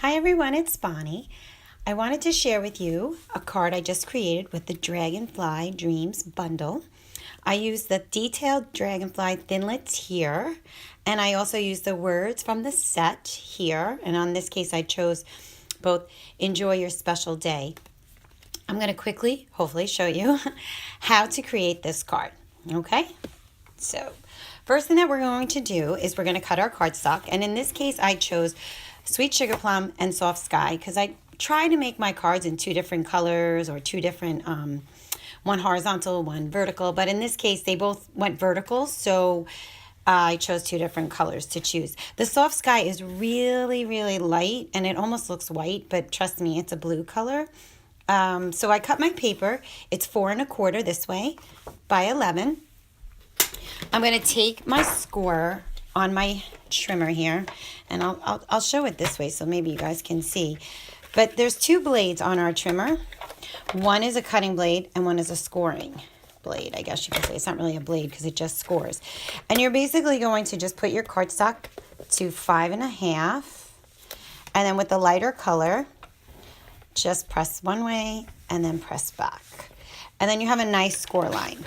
Hi everyone, it's Bonnie. I wanted to share with you a card I just created with the Dragonfly Dreams bundle. I used the detailed Dragonfly thinlits here, and I also used the words from the set here. And on this case, I chose both Enjoy Your Special Day. I'm going to quickly, hopefully, show you how to create this card. Okay? So, first thing that we're going to do is we're going to cut our cardstock. And in this case, I chose Sweet Sugar Plum and Soft Sky because I try to make my cards in two different colors or two different, one horizontal, one vertical. But in this case, they both went vertical, so I chose two different colors to choose. The Soft Sky is really, really light, and it almost looks white, but trust me, it's a blue color. So I cut my paper. It's 4 1/4 this way by 11. I'm going to take my score on my trimmer here, and I'll show it this way so maybe you guys can see. But there's two blades on our trimmer. One is a cutting blade and one is a scoring blade, I guess you could say. It's not really a blade because it just scores. And you're basically going to just put your cardstock to 5 1/2, and then with the lighter color, just press one way and then press back. And then you have a nice score line.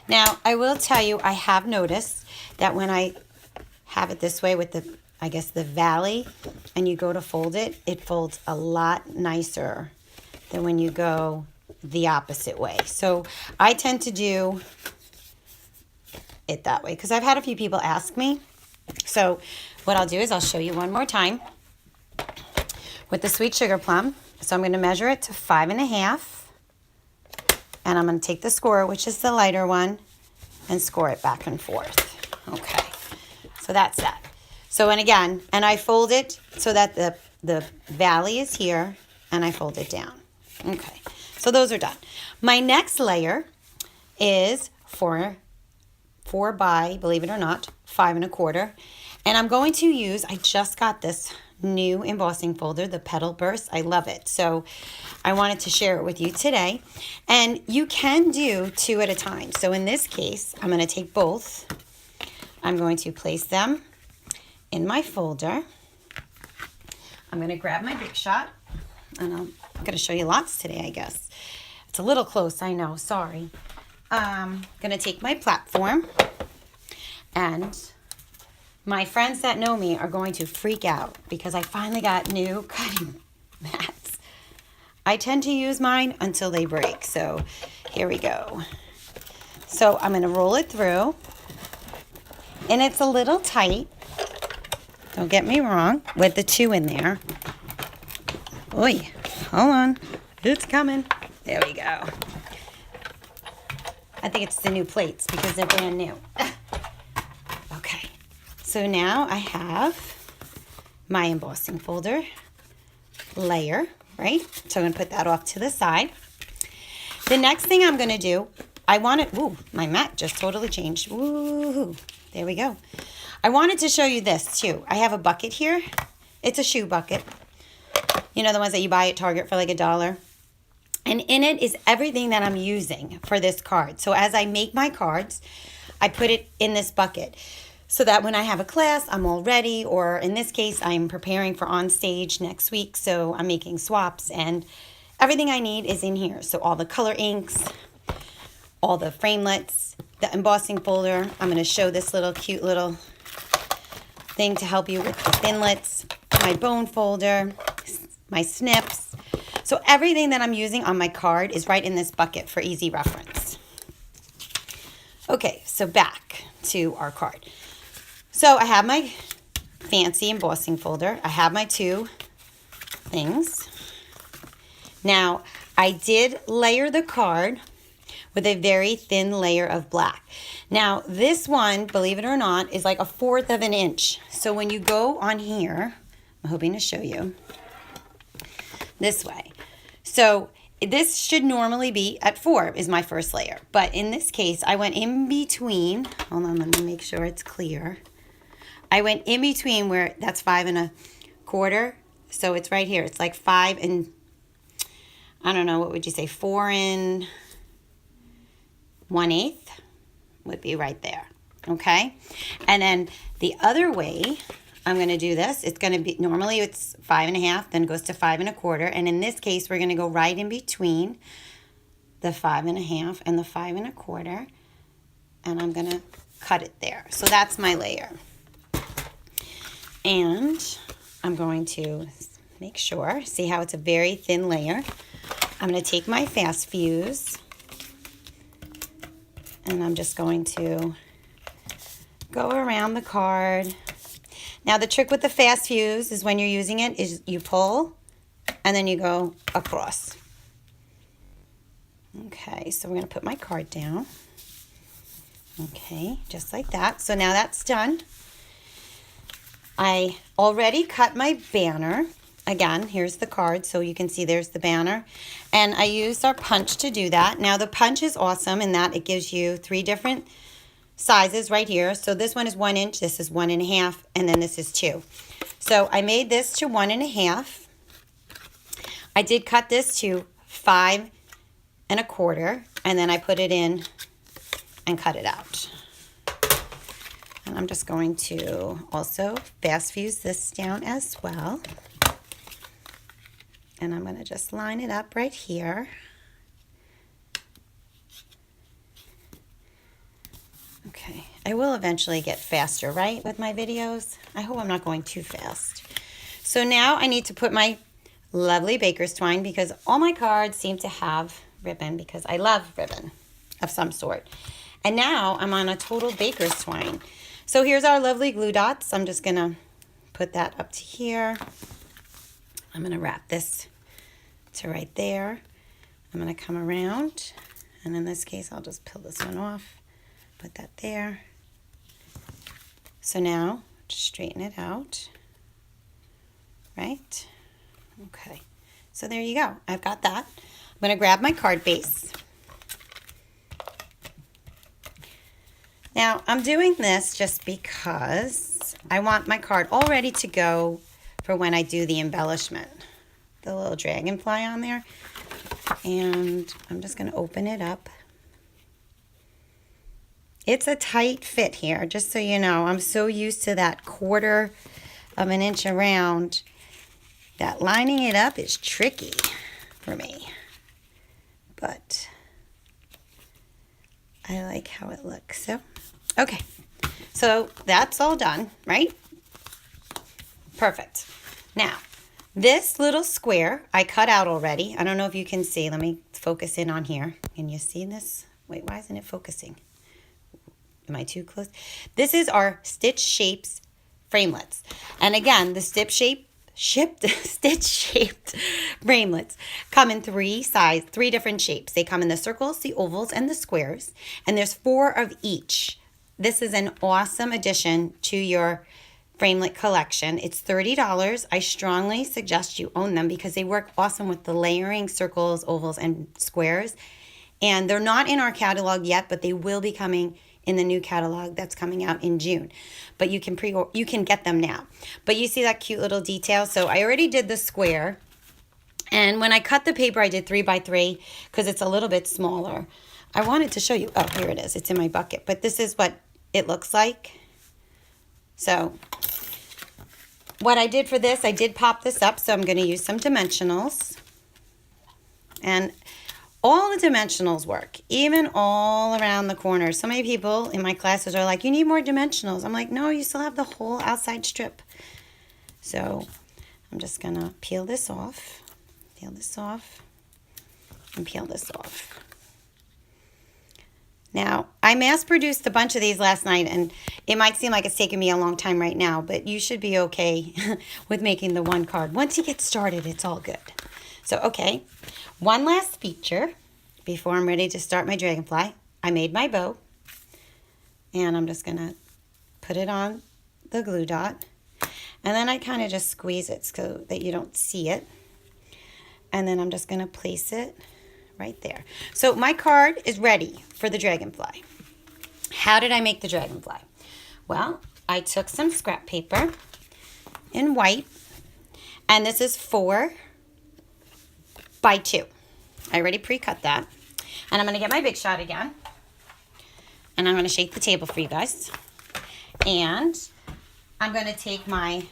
Now, I will tell you, I have noticed that when I have it this way with the, I guess, the valley, and you go to fold it, it folds a lot nicer than when you go the opposite way. So I tend to do it that way because I've had a few people ask me. So what I'll do is I'll show you one more time with the Sweet Sugar Plum. So I'm going to measure it to 5 1/2. And I'm going to take the score, which is the lighter one, and score it back and forth. Okay, so that's that. So, and again, and I fold it so that the valley is here, and I fold it down. Okay, so those are done. My next layer is 4 by, believe it or not, 5 1/4. And I'm going to use, I just got this new embossing folder, the Petal Burst. I love it. So I wanted to share it with you today. And you can do 2 at a time. So in this case, I'm going to take both. I'm going to place them in my folder. I'm going to grab my Big Shot. And I'm going to show you lots today, I guess. It's a little close, I know. Sorry. I'm going to take my platform, and my friends that know me are going to freak out because I finally got new cutting mats. I tend to use mine until they break. So here we go. So I'm going to roll it through. And it's a little tight. Don't get me wrong, with the 2 in there. Oy, hold on. It's coming. There we go. I think it's the new plates because they're brand new. Okay. So now I have my embossing folder layer, right? So I'm going to put that off to the side. The next thing I'm going to do, I want it, ooh, my mat just totally changed. Woo, there we go. I wanted to show you this too. I have a bucket here. It's a shoe bucket. You know, the ones that you buy at Target for like $1. And in it is everything that I'm using for this card. So as I make my cards, I put it in this bucket, so that when I have a class, I'm all ready, or in this case, I'm preparing for on stage next week, so I'm making swaps, and everything I need is in here. So all the color inks, all the framelits, the embossing folder. I'm going to show this little cute little thing to help you with the thinlits, my bone folder, my snips. So everything that I'm using on my card is right in this bucket for easy reference. Okay, so back to our card. So I have my fancy embossing folder. I have my 2 things. Now, I did layer the card with a very thin layer of black. Now, this one, believe it or not, is like 1/4 of an inch. So when you go on here, I'm hoping to show you this way. So this should normally be at 4 is my first layer. But in this case, I went in between. Hold on, let me make sure it's clear. I went in between where that's 5 1/4. So it's right here. It's like 5 and, I don't know, what would you say? 4 1/8 would be right there. Okay. And then the other way I'm going to do this. It's going to be, normally it's 5.5, then it goes to 5 1/4. And in this case, we're going to go right in between the 5.5 and the 5 1/4. And I'm going to cut it there. So that's my layer. And I'm going to make sure, see how it's a very thin layer. I'm going to take my fast fuse and I'm just going to go around the card. Now the trick with the fast fuse is when you're using it is you pull and then you go across. Okay, so we're going to put my card down. Okay, just like that. So now that's done. I already cut my banner. Again, here's the card, so you can see there's the banner. And I used our punch to do that. Now the punch is awesome in that it gives you 3 different sizes right here. So this one is 1 inch, this is 1 1/2, and then this is 2. So I made this to 1 1/2. I did cut this to 5 1/4, and then I put it in and cut it out. And I'm just going to also fast fuse this down as well. And I'm going to just line it up right here. Okay, I will eventually get faster, right, with my videos? I hope I'm not going too fast. So now I need to put my lovely baker's twine because all my cards seem to have ribbon because I love ribbon of some sort. And now I'm on a total baker's twine. So here's our lovely glue dots. I'm just going to put that up to here. I'm going to wrap this to right there. I'm going to come around. And in this case, I'll just peel this one off. Put that there. So now, just straighten it out. Right? Okay. So there you go. I've got that. I'm going to grab my card base. Now, I'm doing this just because I want my card all ready to go for when I do the embellishment. The little dragonfly on there. And I'm just going to open it up. It's a tight fit here, just so you know. I'm so used to that 1/4 of an inch around that lining it up is tricky for me. But I like how it looks. So, okay. So that's all done, right? Perfect. Now, this little square I cut out already. I don't know if you can see. Let me focus in on here. Can you see this? Wait, why isn't it focusing? Am I too close? This is our Stitch Shapes framelits. And again, the stitch shaped framelits come in 3 different shapes. They come in the circles, the ovals, and the squares. And there's 4 of each. This is an awesome addition to your framelit collection. It's $30. I strongly suggest you own them because they work awesome with the layering circles, ovals, and squares. And they're not in our catalog yet, but they will be coming in the new catalog that's coming out in June. But you can get them now. But you see that cute little detail? So I already did the square. And when I cut the paper, I did 3 by 3 because it's a little bit smaller. I wanted to show you. Oh, here it is. It's in my bucket. But this is what it looks like. So what I did for this, I did pop this up. So I'm going to use some dimensionals. And all the dimensionals work, even all around the corners. So many people in my classes are like, you need more dimensionals. I'm like, no, you still have the whole outside strip. So I'm just going to peel this off, and peel this off. Now, I mass-produced a bunch of these last night, and it might seem like it's taking me a long time right now, but you should be okay with making the one card. Once you get started, it's all good. So, okay, one last feature before I'm ready to start my dragonfly. I made my bow, and I'm just going to put it on the glue dot, and then I kind of just squeeze it so that you don't see it, and then I'm just going to place it right there. So my card is ready for the dragonfly. How did I make the dragonfly? Well, I took some scrap paper in white, and this is 4 by 2. I already pre-cut that. And I'm going to get my Big Shot again. And I'm going to shake the table for you guys. And I'm going to take my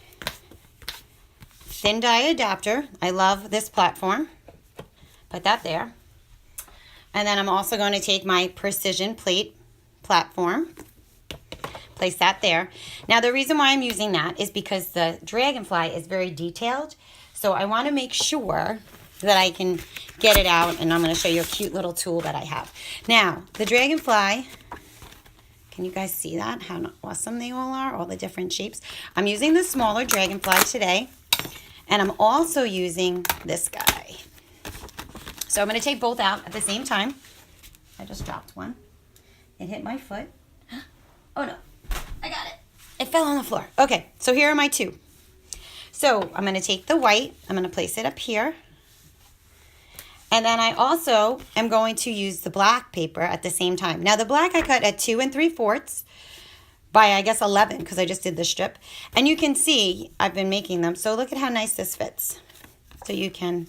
thin die adapter. I love this platform. Put that there. And then I'm also going to take my precision plate platform. Place that there. Now the reason why I'm using that is because the Dragonfly is very detailed. So I want to make sure that I can get it out, and I'm going to show you a cute little tool that I have. Now, the Dragonfly, can you guys see that? How awesome they all are, all the different shapes. I'm using the smaller Dragonfly today, and I'm also using this guy. So I'm going to take both out at the same time. I just dropped one. It hit my foot. Oh no, I got it. It fell on the floor. Okay, so here are my two. So I'm going to take the white, I'm going to place it up here. And then I also am going to use the black paper at the same time. Now the black I cut at 2 3/4 by, I guess, 11, because I just did the strip. And you can see I've been making them. So look at how nice this fits. So you can.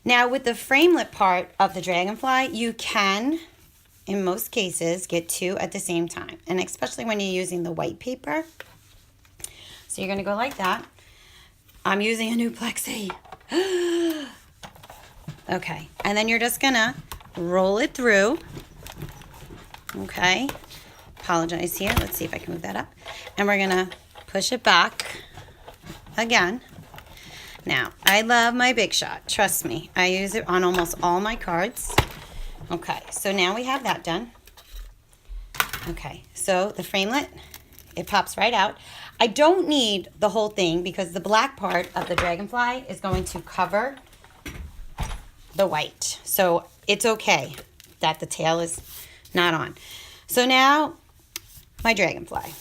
Now with the framelit part of the Dragonfly, you can, in most cases, get 2 at the same time. And especially when you're using the white paper. So you're going to go like that. I'm using a new plexi. Okay, and then you're just gonna roll it through. Okay, apologize here. Let's see if I can move that up. And we're gonna push it back again. Now, I love my Big Shot. Trust me, I use it on almost all my cards. Okay, so now we have that done. Okay, so the framelit, it pops right out. I don't need the whole thing because the black part of the Dragonfly is going to cover the white. So it's okay that the tail is not on. So now my Dragonfly.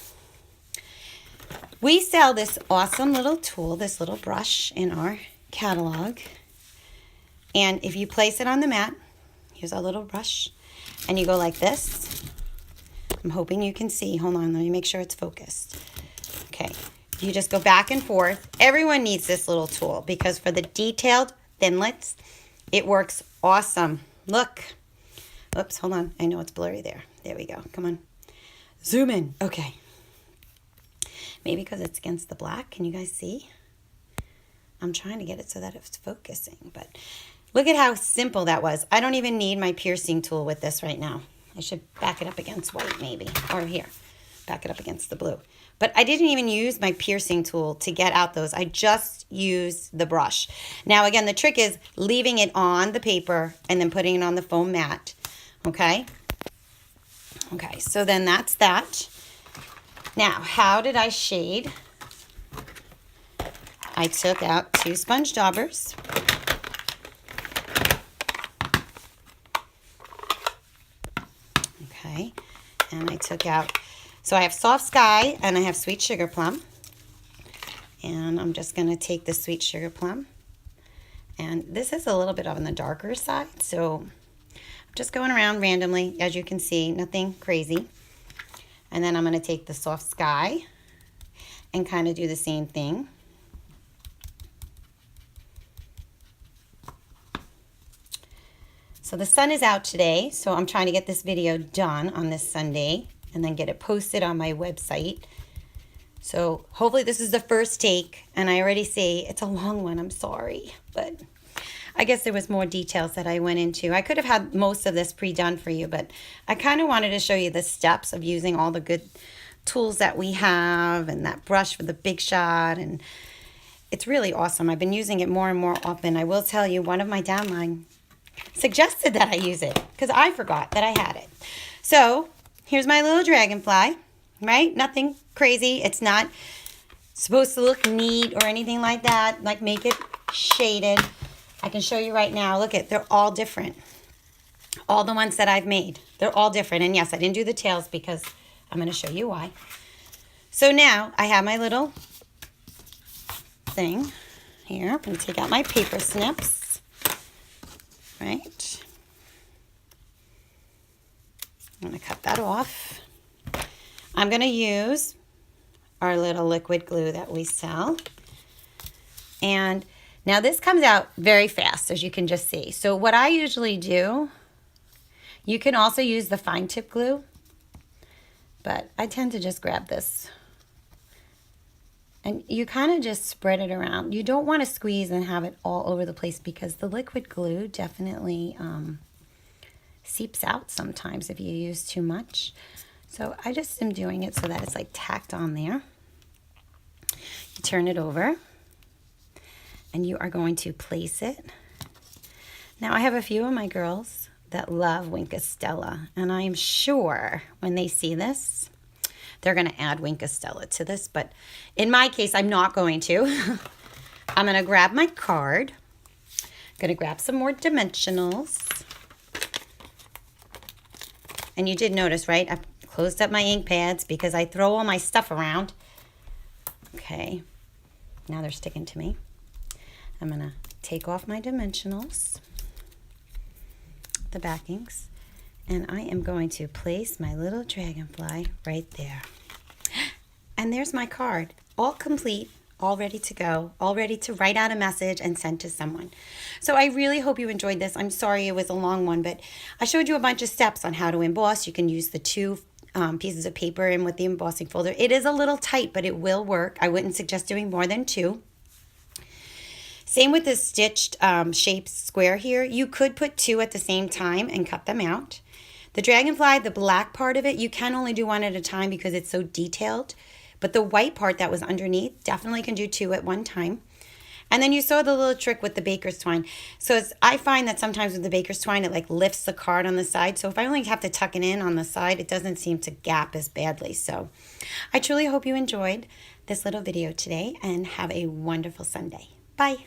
We sell this awesome little tool, this little brush in our catalog. And if you place it on the mat, here's our little brush, and you go like this. I'm hoping you can see. Hold on, let me make sure it's focused. Okay, you just go back and forth. Everyone needs this little tool because for the detailed thinlits, it works awesome. Look. Oops, hold on. I know it's blurry there. There we go. Come on. Zoom in. Okay. Maybe because it's against the black. Can you guys see? I'm trying to get it so that it's focusing. But look at how simple that was. I don't even need my piercing tool with this right now. I should back it up against white maybe. Or here. Back it up against the blue. But I didn't even use my piercing tool to get out those. I just used the brush. Now, again, the trick is leaving it on the paper and then putting it on the foam mat. Okay? Okay, so then that's that. Now, how did I shade? I took out 2 sponge daubers. Okay, and I took out. So I have Soft Sky and I have Sweet Sugar Plum. And I'm just going to take the Sweet Sugar Plum. And this is a little bit on the darker side. So I'm just going around randomly, as you can see, nothing crazy. And then I'm going to take the Soft Sky and kind of do the same thing. So the sun is out today, so I'm trying to get this video done on this Sunday and then get it posted on my website. So hopefully this is the first take, and I already see it's a long one, I'm sorry, but I guess there was more details that I went into. I could have had most of this pre-done for you, but I kind of wanted to show you the steps of using all the good tools that we have and that brush for the Big Shot, and it's really awesome. I've been using it more and more often. I will tell you, one of my downline suggested that I use it because I forgot that I had it. So here's my little Dragonfly, right? Nothing crazy. It's not supposed to look neat or anything like that, like make it shaded. I can show you right now. Look at, they're all different. All the ones that I've made, they're all different. And yes, I didn't do the tails because I'm going to show you why. So now I have my little thing here. I'm going to take out my paper snips, right? I'm going to cut that off. I'm going to use our little liquid glue that we sell. And now this comes out very fast, as you can just see. So what I usually do, you can also use the fine tip glue, but I tend to just grab this And you kind of just spread it around. You don't want to squeeze and have it all over the place because the liquid glue definitely seeps out sometimes if you use too much. So I just am doing it so that it's like tacked on there. You turn it over and you are going to place it. Now I have a few of my girls that love Wink Stella, and I am sure when they see this, they're going to add Wink Stella to this, but in my case, I'm not going to. I'm going to grab my card. I'm going to grab some more dimensionals. And you did notice, right? I've closed up my ink pads because I throw all my stuff around. Okay, now they're sticking to me. I'm going to take off my dimensionals, the backings, and I am going to place my little dragonfly right there. And there's my card, all complete, all ready to go, all ready to write out a message and send to someone. So I really hope you enjoyed this. I'm sorry it was a long one, but I showed you a bunch of steps on how to emboss. You can use the two pieces of paper in with the embossing folder. It is a little tight, but it will work. I wouldn't suggest doing more than two. Same with this stitched shaped square here. You could put two at the same time and cut them out. The dragonfly, the black part of it, you can only do one at a time because it's so detailed. But the white part that was underneath, definitely can do two at one time. And then you saw the little trick with the baker's twine. So I find that sometimes with the baker's twine, it like lifts the card on the side. So if I only have to tuck it in on the side, it doesn't seem to gap as badly. So I truly hope you enjoyed this little video today and have a wonderful Sunday. Bye.